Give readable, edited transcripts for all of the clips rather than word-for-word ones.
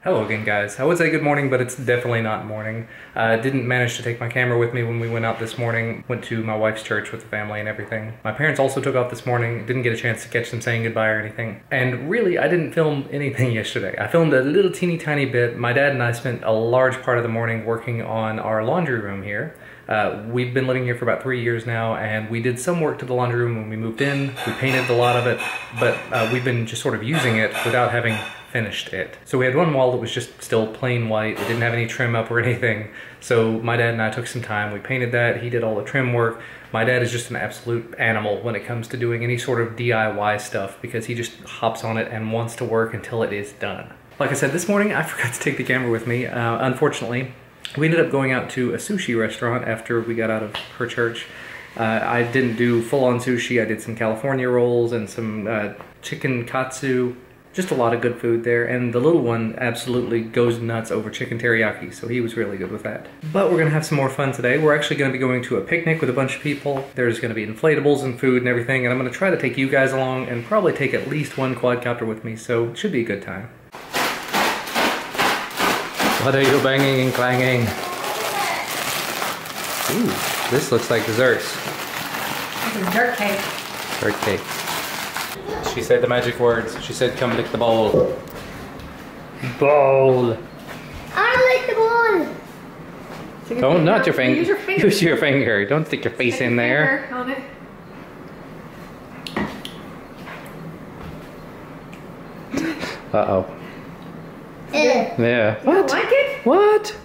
Hello again, guys. I would say good morning, but it's definitely not morning. I didn't manage to take my camera with me when we went out this morning. Went to my wife's church with the family and everything. My parents also took off this morning. Didn't get a chance to catch them saying goodbye or anything. And really, I didn't film anything yesterday. I filmed a little teeny tiny bit. My dad and I spent a large part of the morning working on our laundry room here. We've been living here for about 3 years now, and we did some work to the laundry room when we moved in. We painted a lot of it, but we've been just sort of using it without having finished it. So we had one wall that was just still plain white. It didn't have any trim up or anything. So my dad and I took some time. We painted that. He did all the trim work. My dad is just an absolute animal when it comes to doing any sort of DIY stuff because he just hops on it and wants to work until it is done. Like I said, this morning I forgot to take the camera with me. Unfortunately, we ended up going out to a sushi restaurant after we got out of her church. I didn't do full-on sushi. I did some California rolls and some chicken katsu. Just a lot of good food there, and the little one absolutely goes nuts over chicken teriyaki, so he was really good with that. But we're gonna have some more fun today. We're actually gonna be going to a picnic with a bunch of people. There's gonna be inflatables and food and everything, and I'm gonna try to take you guys along and probably take at least one quadcopter with me, so it should be a good time. What are you banging and clanging? Ooh, this looks like desserts. This is dirt cake. Dirt cake. She said the magic words. She said, come lick the bowl. Bowl. I like the bowl. Don't, not your finger. Use your finger. Use your finger. Don't stick your face in there. On it. Uh-oh. Yeah. You don't like it? What?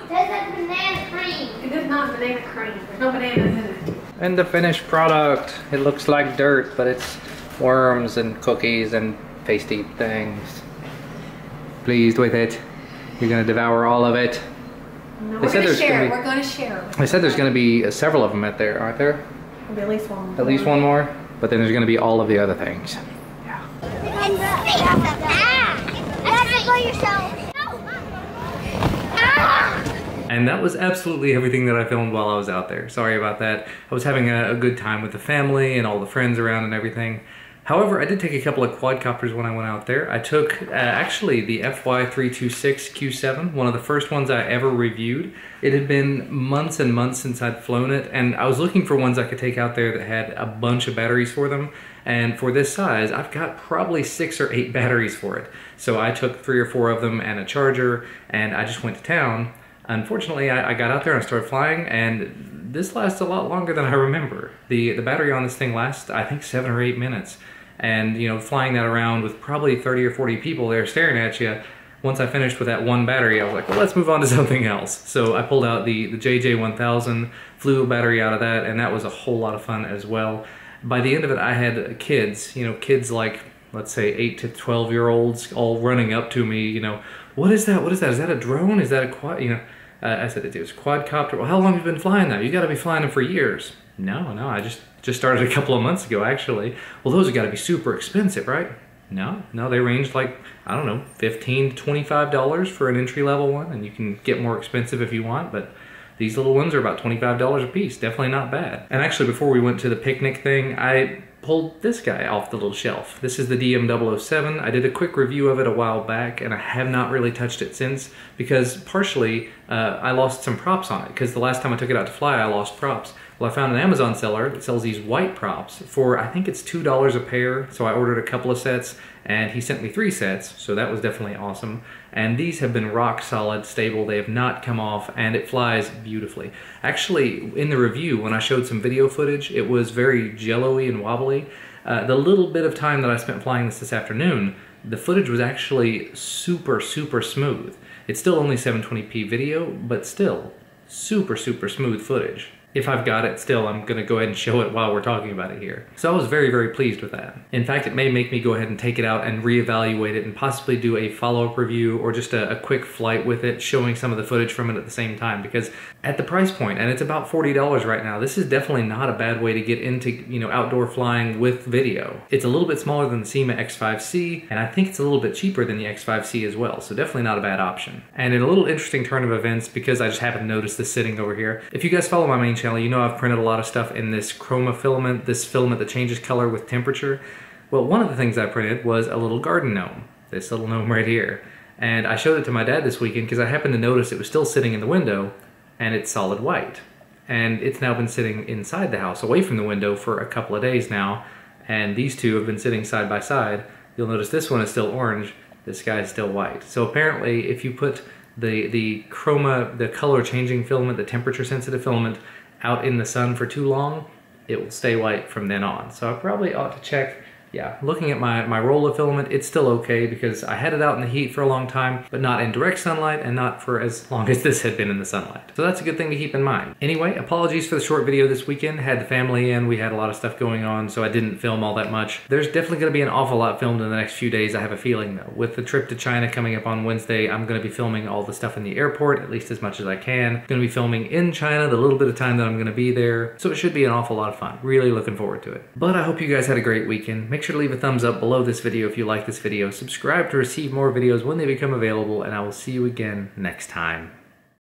That's like banana cream. It is not banana cream. There's no bananas in it. And the finished product. It looks like dirt, but it's worms and cookies and pasty things. Pleased with it? You're gonna devour all of it? No, we're gonna share. We're gonna share. They said there's gonna be several of them at there, aren't there? There'll be at least one more. At least one more? But then there's gonna be all of the other things. Yeah. And that was absolutely everything that I filmed while I was out there. Sorry about that. I was having a good time with the family and all the friends around and everything. However, I did take a couple of quadcopters when I went out there. I took actually the FY326Q7, one of the first ones I ever reviewed. It had been months and months since I'd flown it, and I was looking for ones I could take out there that had a bunch of batteries for them. And for this size, I've got probably 6 or 8 batteries for it. So I took 3 or 4 of them and a charger, and I just went to town. Unfortunately, I got out there and I started flying, and this lasts a lot longer than I remember. The battery on this thing lasts, I think, 7 or 8 minutes. And, you know, flying that around with probably 30 or 40 people there staring at you, once I finished with that one battery, I was like, well, let's move on to something else. So I pulled out the JJ1000, flew a battery out of that, and that was a whole lot of fun as well. By the end of it, I had kids, you know, kids like, let's say 8 to 12-year-olds all running up to me, you know, what is that? What is that? Is that a drone? Is that a quad? You know, I said it was a quadcopter. Well, how long have you been flying that? You got to be flying them for years. No, I just started a couple of months ago, actually. Well, those have got to be super expensive, right? No, they range like, I don't know, $15 to $25 for an entry-level one, and you can get more expensive if you want, but these little ones are about $25 a piece. Definitely not bad. And actually, before we went to the picnic thing, I pulled this guy off the little shelf. This is the DM007. I did a quick review of it a while back, and I have not really touched it since because partially I lost some props on it because the last time I took it out to fly, I lost props. Well, I found an Amazon seller that sells these white props for, I think it's $2 a pair, so I ordered a couple of sets, and he sent me 3 sets, so that was definitely awesome. And these have been rock solid, stable, they have not come off, and it flies beautifully. Actually, in the review, when I showed some video footage, it was very jello-y and wobbly. The little bit of time that I spent flying this afternoon, the footage was actually super, super smooth. It's still only 720p video, but still super, super smooth footage. If I've got it still, I'm gonna go ahead and show it while we're talking about it here. So I was very, very pleased with that. In fact, it may make me go ahead and take it out and reevaluate it and possibly do a follow-up review or just a quick flight with it, showing some of the footage from it at the same time. Because at the price point, and it's about $40 right now, this is definitely not a bad way to get into, you know, outdoor flying with video. It's a little bit smaller than the SEMA X5C, and I think it's a little bit cheaper than the X5C as well, so definitely not a bad option. And in a little interesting turn of events, because I just happened to notice this sitting over here, if you guys follow my main channel, you know I've printed a lot of stuff in this chroma filament, this filament that changes color with temperature. Well, one of the things I printed was a little garden gnome, this little gnome right here. And I showed it to my dad this weekend because I happened to notice it was still sitting in the window and it's solid white. And it's now been sitting inside the house, away from the window, for a couple of days now. And these two have been sitting side by side. You'll notice this one is still orange, this guy is still white. So apparently if you put the color changing filament, the temperature sensitive filament, out in the sun for too long, it will stay white from then on. So I probably ought to check. Yeah, looking at my roll of filament, it's still okay because I had it out in the heat for a long time, but not in direct sunlight and not for as long as this had been in the sunlight. So that's a good thing to keep in mind. Anyway, apologies for the short video this weekend. Had the family in, we had a lot of stuff going on, so I didn't film all that much. There's definitely gonna be an awful lot filmed in the next few days, I have a feeling though. With the trip to China coming up on Wednesday, I'm gonna be filming all the stuff in the airport, at least as much as I can. Gonna be filming in China, the little bit of time that I'm gonna be there. So it should be an awful lot of fun. Really looking forward to it. But I hope you guys had a great weekend. Make sure to leave a thumbs up below this video if you like this video. Subscribe to receive more videos when they become available, and I will see you again next time.